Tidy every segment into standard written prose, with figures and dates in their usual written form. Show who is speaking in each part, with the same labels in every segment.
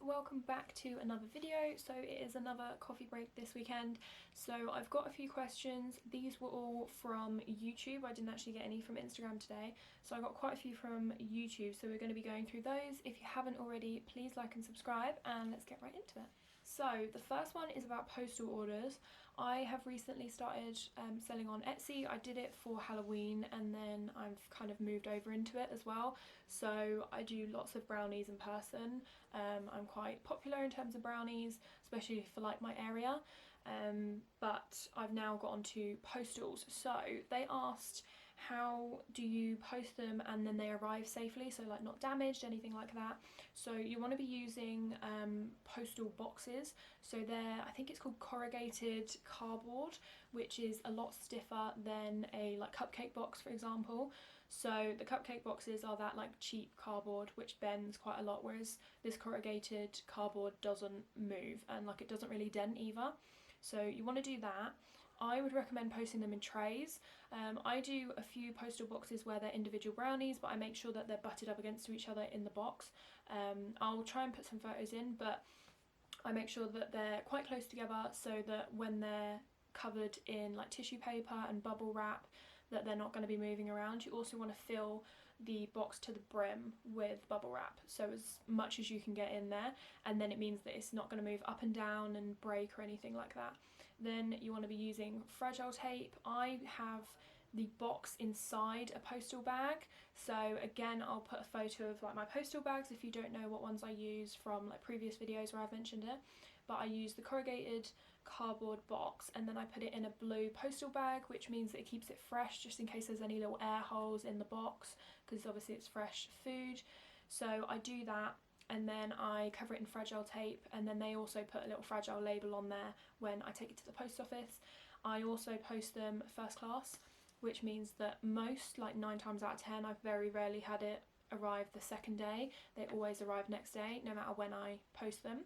Speaker 1: welcome back to another video. So it is another coffee break this weekend. So I've got a few questions. These were all from YouTube. I didn't actually get any from Instagram today, so I got quite a few from YouTube, so we're going to be going through those. If you haven't already, please like and subscribe, and let's get right into it. So the first one is about postal orders. I have recently started selling on Etsy. I did it for Halloween and then I've kind of moved over into it as well. So I do lots of brownies in person. I'm quite popular in terms of brownies, especially for like my area. But I've now got onto postals. So they asked, how do you post them and then they arrive safely, so like not damaged, anything like that. So you want to be using postal boxes. So they're, I think it's called corrugated cardboard, which is a lot stiffer than a like cupcake box, for example. So the cupcake boxes are that like cheap cardboard which bends quite a lot, whereas this corrugated cardboard doesn't move and like it doesn't really dent either. So you want to do that. I would recommend posting them in trays. I do a few postal boxes where they're individual brownies, but I make sure that they're butted up against each other in the box. I'll try and put some photos in, but I make sure that they're quite close together so that when they're covered in like tissue paper and bubble wrap, that they're not going to be moving around. You also want to fill the box to the brim with bubble wrap, so as much as you can get in there, and then it means that it's not going to move up and down and break or anything like that. Then you want to be using fragile tape. I have the box inside a postal bag, so again I'll put a photo of like my postal bags if you don't know what ones I use from like previous videos where I've mentioned it. But I use the corrugated cardboard box and then I put it in a blue postal bag, which means that it keeps it fresh just in case there's any little air holes in the box, because obviously it's fresh food. So I do that, and then I cover it in fragile tape, and then they also put a little fragile label on there when I take it to the post office. I also post them first class, which means that most, like 9 times out of 10, I've very rarely had it arrive the second day. They always arrive next day, no matter when I post them.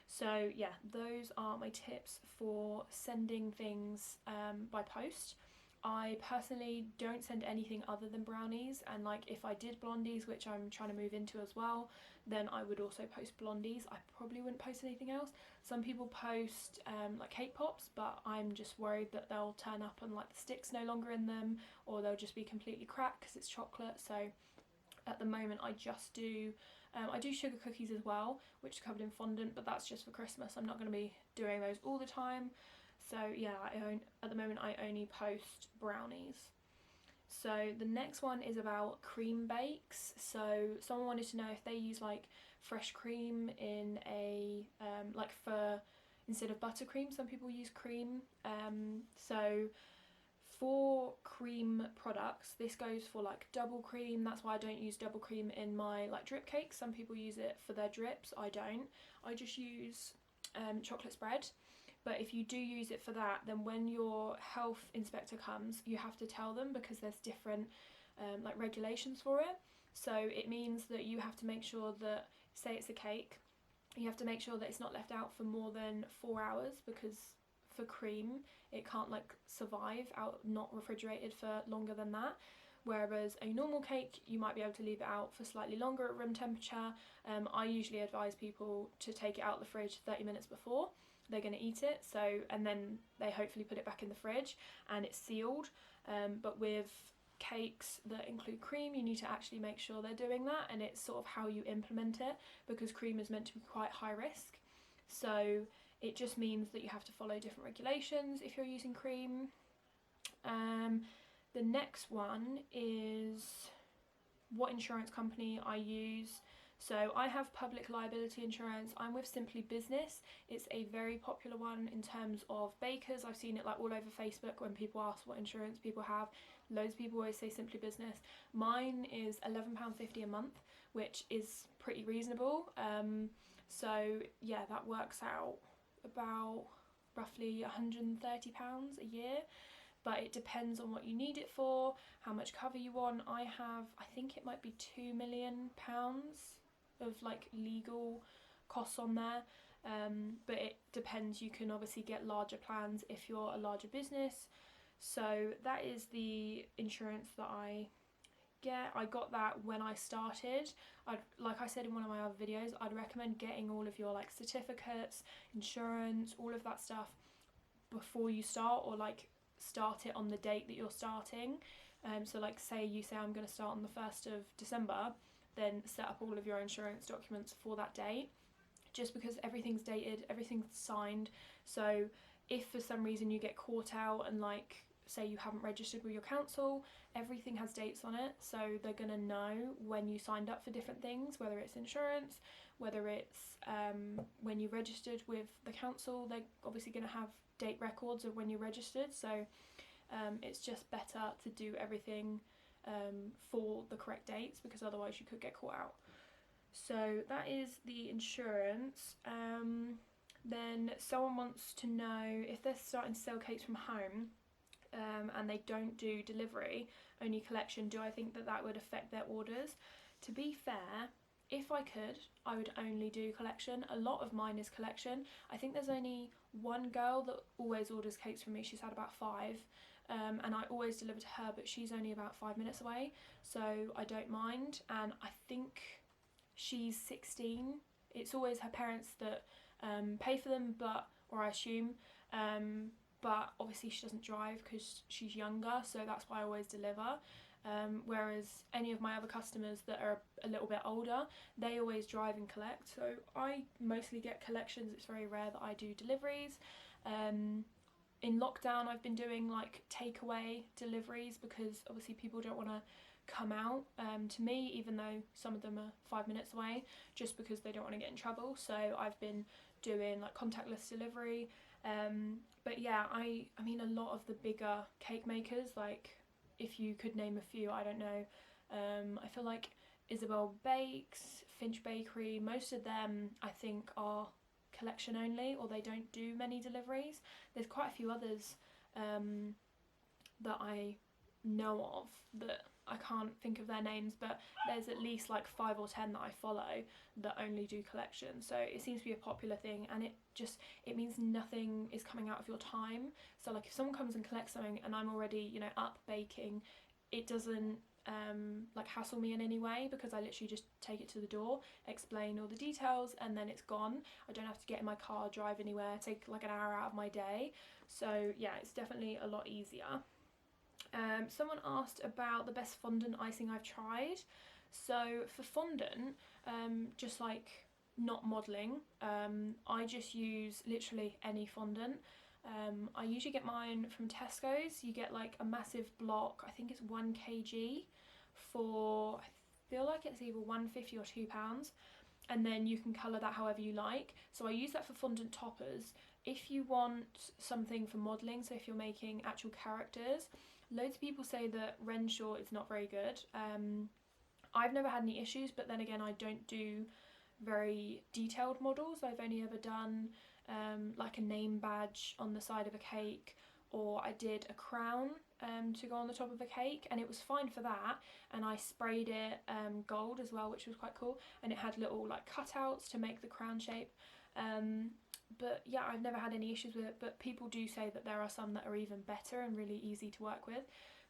Speaker 1: So yeah, those are my tips for sending things by post. I personally don't send anything other than brownies, and like if I did blondies, which I'm trying to move into as well, then I would also post blondies. I probably wouldn't post anything else. Some people post like cake pops, but I'm just worried that they'll turn up and like the stick's no longer in them, or they'll just be completely cracked because it's chocolate. So at the moment I just do I do sugar cookies as well, which are covered in fondant, but that's just for Christmas. I'm not going to be doing those all the time. So yeah, at the moment I only post brownies. So the next one is about cream bakes. So someone wanted to know if they use like fresh cream in a like for instead of buttercream, some people use cream. So for cream products, this goes for like double cream. That's why I don't use double cream in my like drip cakes. Some people use it for their drips. I don't. I just use chocolate spread. But if you do use it for that, then when your health inspector comes, you have to tell them, because there's different like regulations for it. So it means that you have to make sure that, say it's a cake, you have to make sure that it's not left out for more than 4 hours, because for cream it can't like survive out not refrigerated for longer than that. Whereas a normal cake, you might be able to leave it out for slightly longer at room temperature. I usually advise people to take it out of the fridge 30 minutes before they're going to eat it, so, and then they hopefully put it back in the fridge and it's sealed. But with cakes that include cream, you need to actually make sure they're doing that, and it's sort of how you implement it, because cream is meant to be quite high risk. So it just means that you have to follow different regulations if you're using cream. The next one is what insurance company I use. So I have public liability insurance. I'm with Simply Business. It's a very popular one in terms of bakers. I've seen it like all over Facebook when people ask what insurance people have. Loads of people always say Simply Business. Mine is £11.50 a month, which is pretty reasonable. So yeah, that works out about roughly £130 a year. But it depends on what you need it for, how much cover you want. I think it might be £2 million of like legal costs on there, but it depends. You can obviously get larger plans if you're a larger business. So that is the insurance that I get. I got that when I started. Like I said in one of my other videos, I'd recommend getting all of your like certificates, insurance, all of that stuff before you start, or like start it on the date that you're starting. So like say I'm going to start on the 1st of December, then set up all of your insurance documents for that date, just because everything's dated, everything's signed. So if for some reason you get caught out and like say you haven't registered with your council, everything has dates on it, so they're going to know when you signed up for different things, whether it's insurance, whether it's when you registered with the council. They're obviously going to have date records of when you registered, so it's just better to do everything for the correct dates, because otherwise you could get caught out. So that is the insurance. Then someone wants to know if they're starting to sell cakes from home and they don't do delivery, only collection, do I think that that would affect their orders? To be fair, if I could, I would only do collection. A lot of mine is collection. I think there's only one girl that always orders cakes from me. She's had about 5, and I always deliver to her, but she's only about 5 minutes away, so I don't mind. And I think she's 16. It's always her parents that pay for them, or I assume, but obviously she doesn't drive because she's younger, so that's why I always deliver. Whereas any of my other customers that are a little bit older, they always drive and collect, so I mostly get collections. It's very rare that I do deliveries. In lockdown I've been doing like takeaway deliveries, because obviously people don't want to come out to me, even though some of them are 5 minutes away, just because they don't want to get in trouble. So I've been doing like contactless delivery. But yeah, I mean a lot of the bigger cake makers, like if you could name a few, I don't know, I feel like Isabel Bakes, Finch Bakery, most of them I think are collection only, or they don't do many deliveries. There's quite a few others that I know of that I can't think of their names, but there's at least like 5 or 10 that I follow that only do collection. So it seems to be a popular thing, and it means nothing is coming out of your time. So like if someone comes and collects something and I'm already, you know, up baking, it doesn't like hassle me in any way, because I literally just take it to the door, explain all the details, and then it's gone. I don't have to get in my car, drive anywhere, take like an hour out of my day. So yeah, it's definitely a lot easier. Someone asked about the best fondant icing I've tried. So for fondant, just like not modelling, I just use literally any fondant. I usually get mine from Tesco's. You get like a massive block, I think it's 1 kg for, I feel like it's either £1.50 or £2, and then you can colour that however you like. So I use that for fondant toppers. If you want something for modelling, so if you're making actual characters, loads of people say that Renshaw is not very good. I've never had any issues, but then again I don't do very detailed models. I've only ever done like a name badge on the side of a cake, or I did a crown to go on the top of a cake, and it was fine for that, and I sprayed it gold as well, which was quite cool, and it had little like cutouts to make the crown shape. But yeah, I've never had any issues with it, but people do say that there are some that are even better and really easy to work with.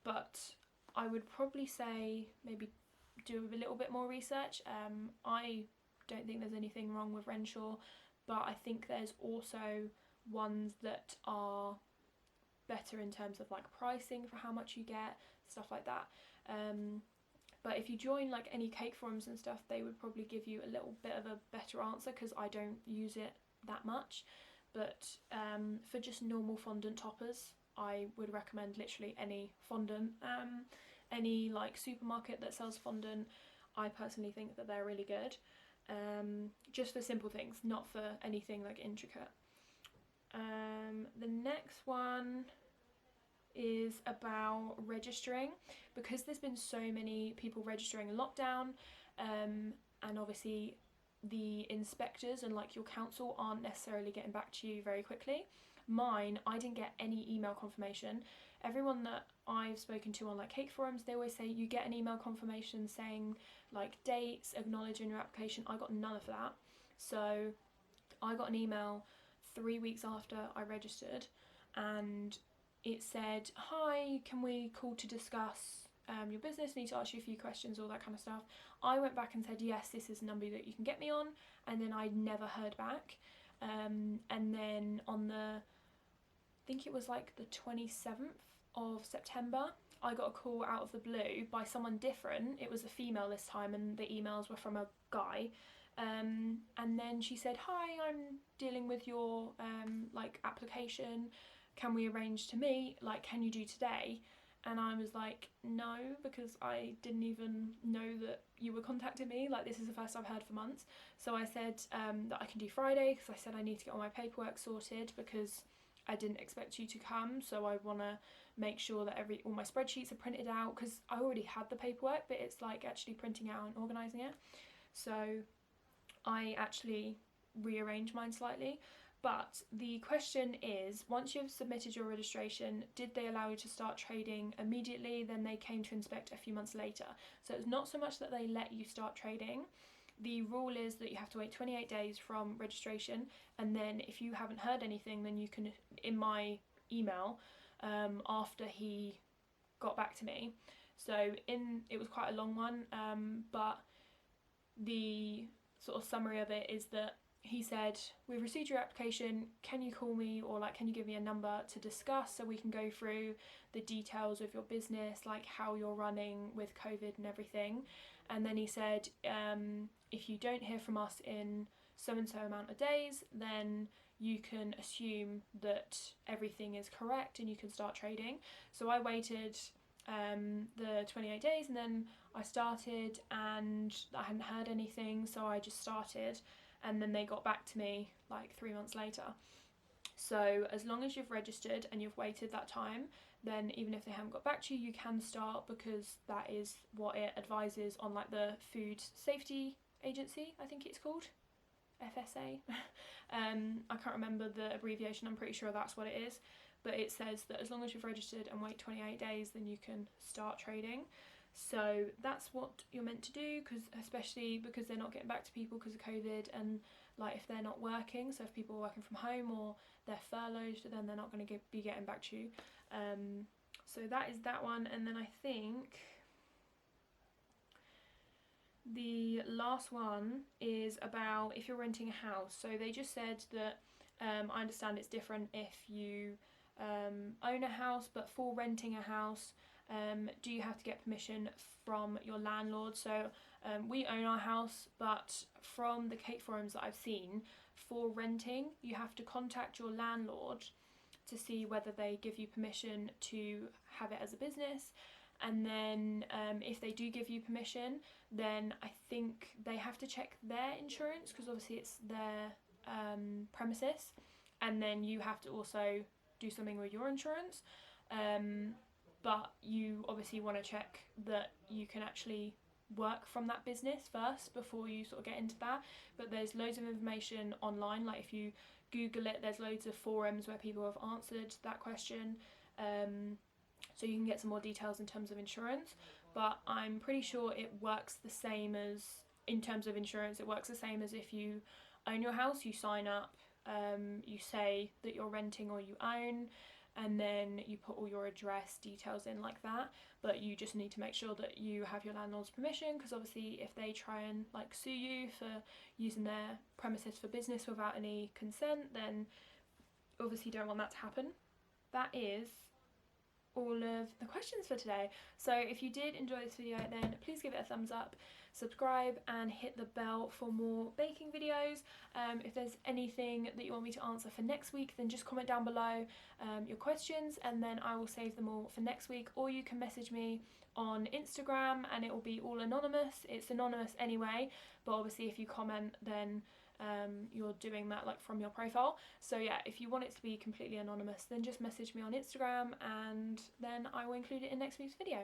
Speaker 1: But I would probably say maybe do a little bit more research. I don't think there's anything wrong with Renshaw, but I think there's also ones that are better in terms of like pricing for how much you get, stuff like that. But if you join like any cake forums and stuff, they would probably give you a little bit of a better answer, because I don't use it that much. But for just normal fondant toppers, I would recommend literally any fondant. Any like supermarket that sells fondant, I personally think that they're really good. Just for simple things, not for anything like intricate. The next one is about registering, because there's been so many people registering in lockdown, and obviously the inspectors and like your council aren't necessarily getting back to you very quickly. Mine, I didn't get any email confirmation. Everyone that I've spoken to on like cake forums, they always say you get an email confirmation saying like dates, acknowledging your application. I got none of that. So I got an email 3 weeks after I registered, and it said, hi, can we call to discuss your business, I need to ask you a few questions, all that kind of stuff. I went back and said, yes, this is the number that you can get me on, and then I never heard back. And then on I think it was like the 27th of September, I got a call out of the blue by someone different. It was a female this time, and the emails were from a guy. And then she said, hi, I'm dealing with your like application. Can we arrange to meet? Like, can you do today? And I was like, no, because I didn't even know that you were contacting me. Like, this is the first I've heard for months. So I said that I can do Friday, because I said I need to get all my paperwork sorted, because I didn't expect you to come. So I want to make sure that all my spreadsheets are printed out, because I already had the paperwork, but it's like actually printing out and organising it. So I actually rearranged mine slightly. But the question is, once you've submitted your registration, did they allow you to start trading immediately? Then they came to inspect a few months later. So it's not so much that they let you start trading. The rule is that you have to wait 28 days from registration, and then if you haven't heard anything, then you can, in my email, after he got back to me. So it was quite a long one, but the sort of summary of it is that he said, we've received your application, can you call me, or like, can you give me a number to discuss so we can go through the details of your business, like how you're running with COVID and everything. And then he said, if you don't hear from us in so and so amount of days, then you can assume that everything is correct and you can start trading. So I waited the 28 days, and then I started, and I hadn't heard anything, so I just started. And then they got back to me like 3 months later. So as long as you've registered and you've waited that time, then even if they haven't got back to you, you can start, because that is what it advises on like the Food Safety Agency, I think it's called, FSA. I can't remember the abbreviation, I'm pretty sure that's what it is. But it says that as long as you've registered and wait 28 days, then you can start trading. So that's what you're meant to do, especially because they're not getting back to people because of COVID, and like if they're not working, so if people are working from home or they're furloughed, then they're not going to be getting back to you. So that is that one. And then I think the last one is about if you're renting a house. So they just said that I understand it's different if you own a house, but for renting a house, do you have to get permission from your landlord? So we own our house, but from the Cake forums that I've seen, for renting you have to contact your landlord to see whether they give you permission to have it as a business. And then if they do give you permission, then I think they have to check their insurance, because obviously it's their premises, and then you have to also do something with your insurance. But you obviously want to check that you can actually work from that business first before you sort of get into that. But there's loads of information online, like if you Google it, there's loads of forums where people have answered that question, so you can get some more details in terms of insurance. But I'm pretty sure it works the same as, in terms of insurance, it works the same as if you own your house. You sign up, you say that you're renting or you own, and then you put all your address details in like that. But you just need to make sure that you have your landlord's permission, because obviously if they try and like sue you for using their premises for business without any consent, then obviously you don't want that to happen. That is all of the questions for today. So if you did enjoy this video, then please give it a thumbs up, subscribe, and hit the bell for more baking videos. If there's anything that you want me to answer for next week, then just comment down below your questions, and then I will save them all for next week. Or you can message me on Instagram and it will be all anonymous. It's anonymous anyway, but obviously if you comment, then you're doing that like from your profile. So yeah, if you want it to be completely anonymous, then just message me on Instagram, and then I will include it in next week's video.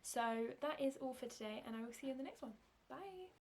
Speaker 1: So that is all for today, and I will see you in the next one. Bye.